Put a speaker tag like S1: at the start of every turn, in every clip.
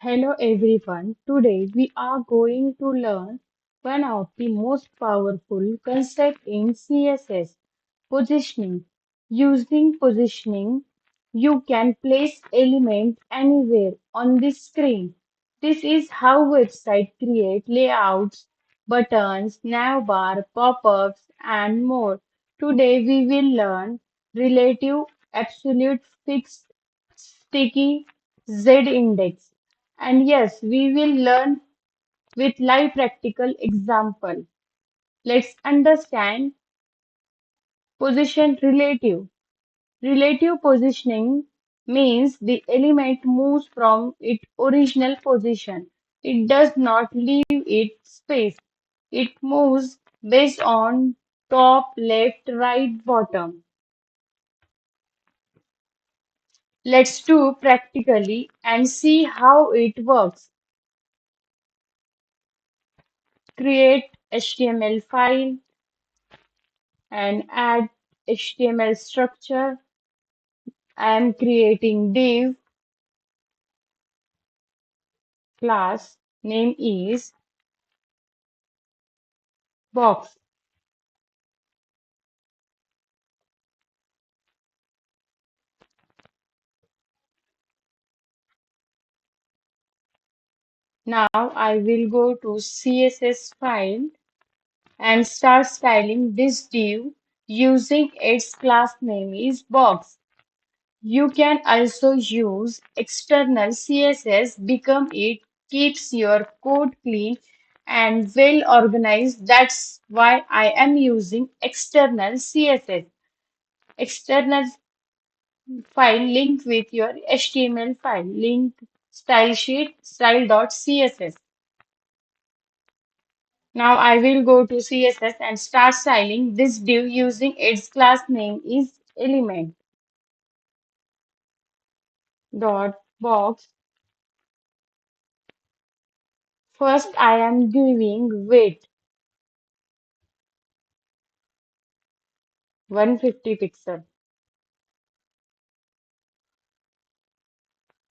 S1: Hello everyone. Today we are going to learn one of the most powerful concepts in CSS, positioning. Using positioning, you can place element anywhere on the screen. This is how websites create layouts, buttons, navbar, pop-ups, and more. Today we will learn relative, absolute, fixed, sticky, z-index. And yes, we will learn with live practical example. Let's understand position relative. Relative positioning means the element moves from its original position. It does not leave its space. It moves based on top, left, right, bottom. Let's do practically and see how it works. Create HTML file and add HTML structure. I am creating div class name is box. Now I will go to CSS file and start styling this div using its class name is box. You can also use external CSS become it keeps your code clean and well organized. That's why I am using external CSS. External file linked with your HTML file. Link style sheet style.css. Now I will go to CSS and start styling this div using its class name is element dot box. First I am giving width 150 pixel.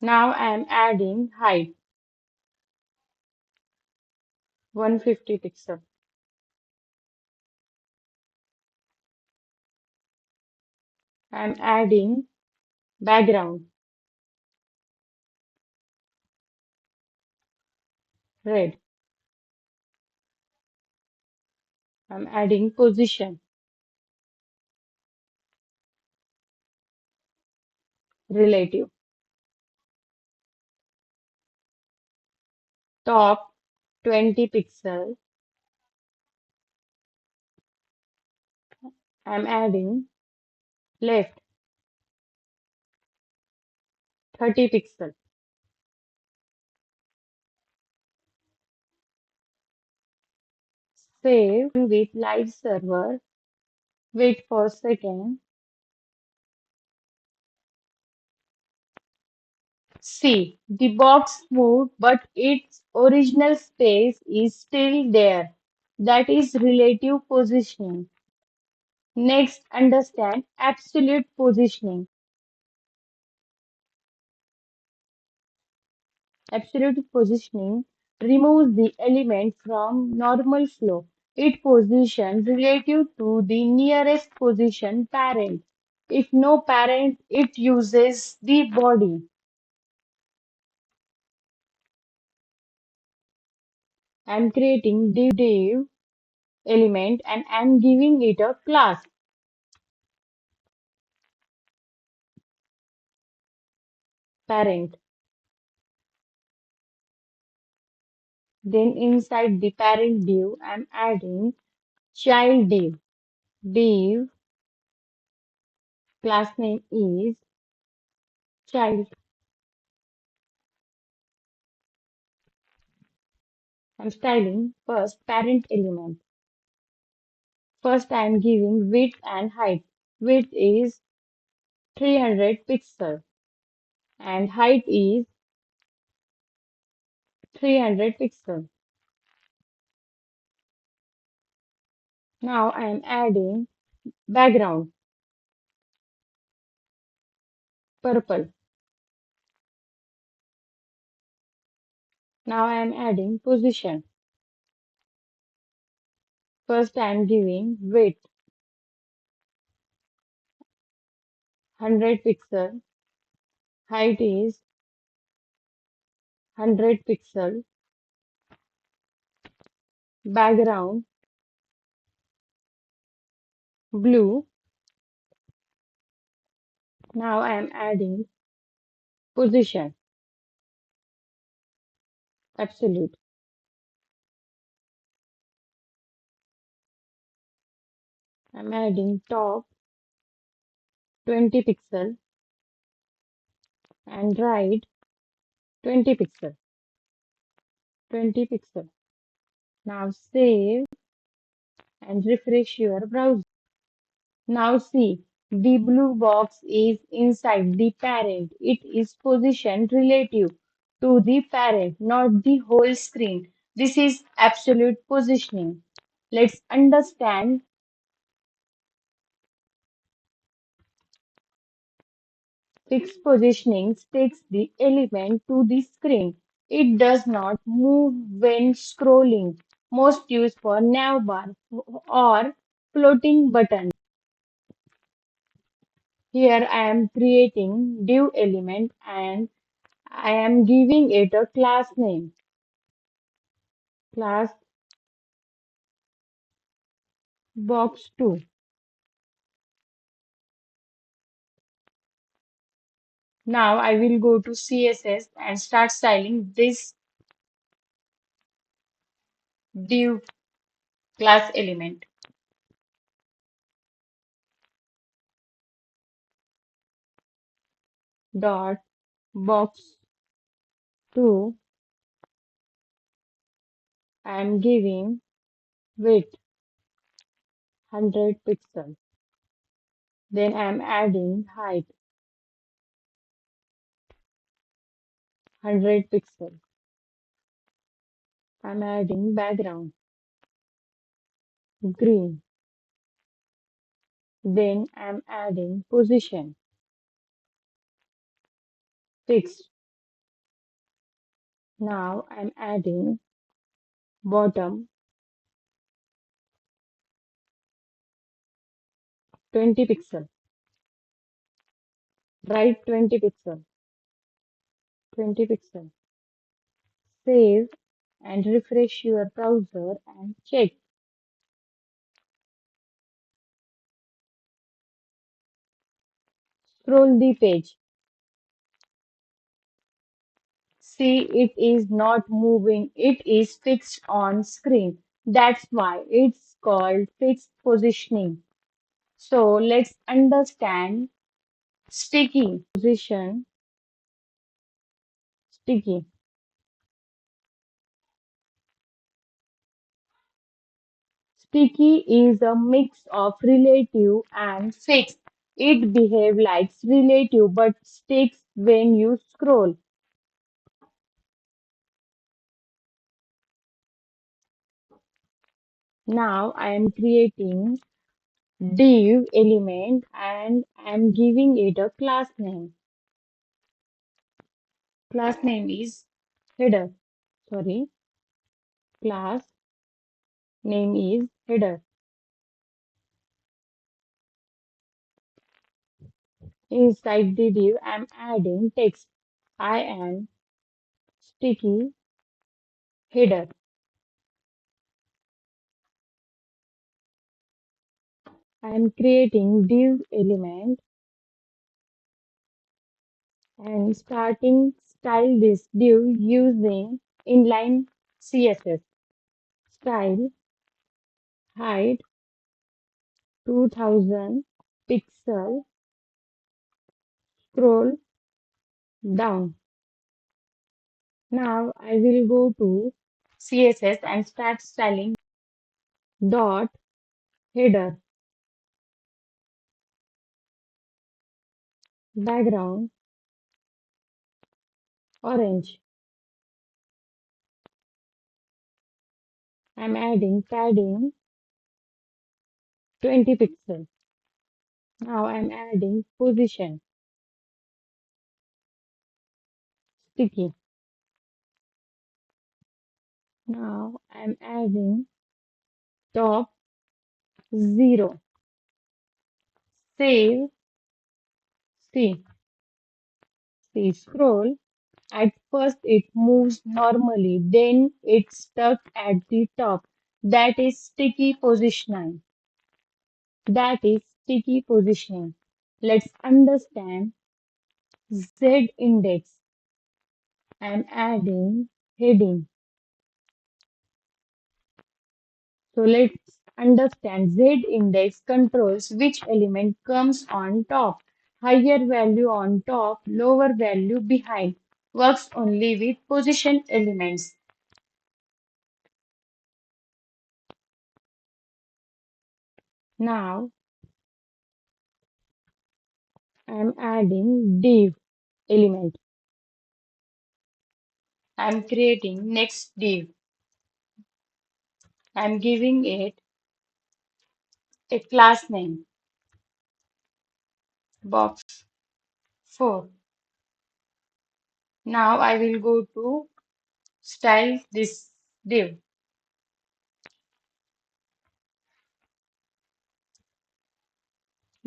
S1: Now I am adding height 150 pixel. I am adding background red. I am adding position relative. Top 20 pixel. I am adding left 30 pixel. Save with live server. Wait for a second. See, the box moved, but its original space is still there. That is relative positioning. Next, understand absolute positioning. Absolute positioning removes the element from normal flow. It positions relative to the nearest position parent. If no parent, it uses the body. I'm creating div element and I'm giving it a class parent. Then inside the parent div, I'm adding child div. Div class name is child. I'm styling first parent element. First I'm giving width and height. Width is 300 pixel and height is 300 pixel. Now I am adding background purple. Now I am adding position. First I am giving width 100 pixel, height is 100 pixel, background blue. Now I am adding position, absolute. I'm adding top 20 pixel and right 20 pixel, 20 pixel. Now save and refresh your browser. Now see, the blue box is inside the parent. It is positioned relative to the parent, not the whole screen. This is absolute positioning. Let's understand. Fixed positioning sticks the element to the screen. It does not move when scrolling. Most used for navbar or floating buttons. Here I am creating div element and I am giving it a class name. Class box 2. Now I will go to CSS and start styling this div class element. Dot box 2. I am giving width 100 pixel. Then I am adding height 100 pixel. I am adding background green. Then I am adding position fixed. Now I am adding bottom 20 pixel, right 20 pixel, 20 pixel. Save and refresh your browser and check. Scroll the page. See, it is not moving. It is fixed on screen. That's why it's called fixed positioning. So let's understand sticky position, sticky. Sticky is a mix of relative and fixed. It behaves like relative but sticks when you scroll. Now I am creating div element and I am giving it a class name. Class name is header. Sorry, class name is header. Inside the div, I am adding text. I am sticky header. I am creating div element and starting style this div using inline CSS. Style height 2000 pixel scroll down. Now I will go to CSS and start styling dot header background orange. I'm adding padding 20 pixels. Now I'm adding position sticky. Now I'm adding top 0. Save, see, see, scroll. At first it moves normally, then it's stuck at the top. That is sticky positioning. That is sticky positioning. Let's understand Z index. I'm adding heading. So let's understand Z index controls which element comes on top. Higher value on top, lower value behind. Works only with position elements. Now I'm adding div element. I'm creating next div. I'm giving it a class name, box 4. Now I will go to style this div,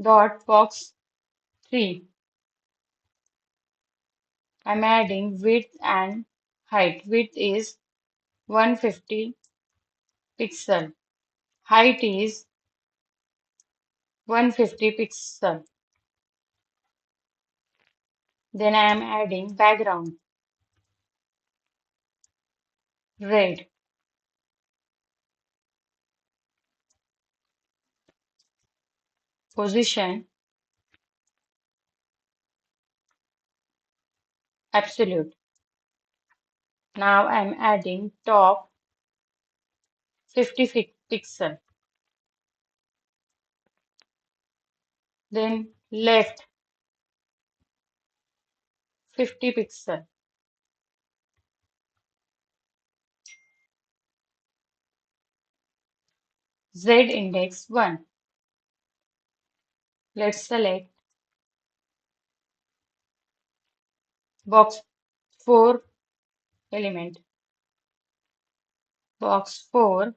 S1: dot box 3. I'm adding width and height. Width is 150 pixel. Height is 150 pixel. Then I am adding background, red, position, absolute. Now I am adding top 50 pixel. Then left 50 pixel. Z index 1. Let's select box 4 element. Box 4.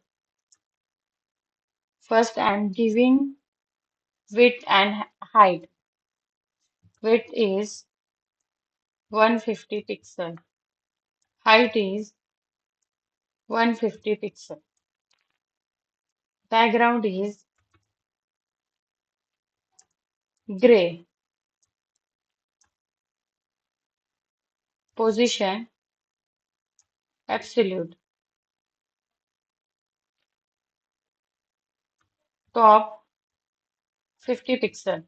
S1: First I am giving width and height. Width is 150 pixel. Height is 150 pixel. Background is gray. Position absolute. Top 50 pixel.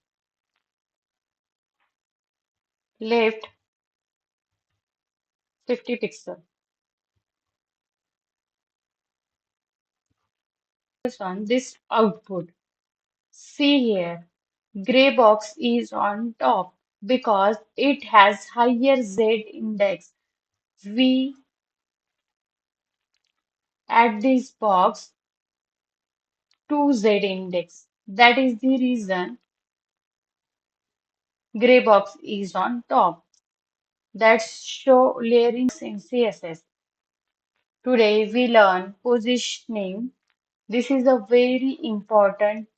S1: Left 50 pixel. Focus on this output. See here, gray box is on top because it has higher Z index. We add this box to Z index. That is the reason gray box is on top. That's show layering in CSS. Today we learn positioning. This is a very important.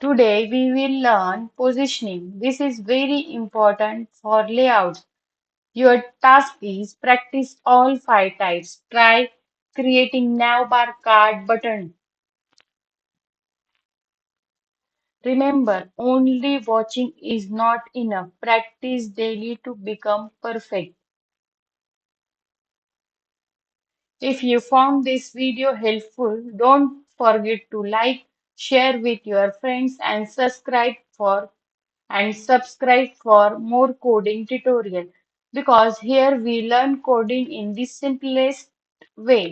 S1: Today we will learn positioning. This is very important for layouts. Your task is practice all 5 types. Try creating navbar card button. Remember, only watching is not enough. Practice daily to become perfect. If you found this video helpful, don't forget to like, share with your friends and subscribe for more coding tutorial because here we learn coding in the simplest way.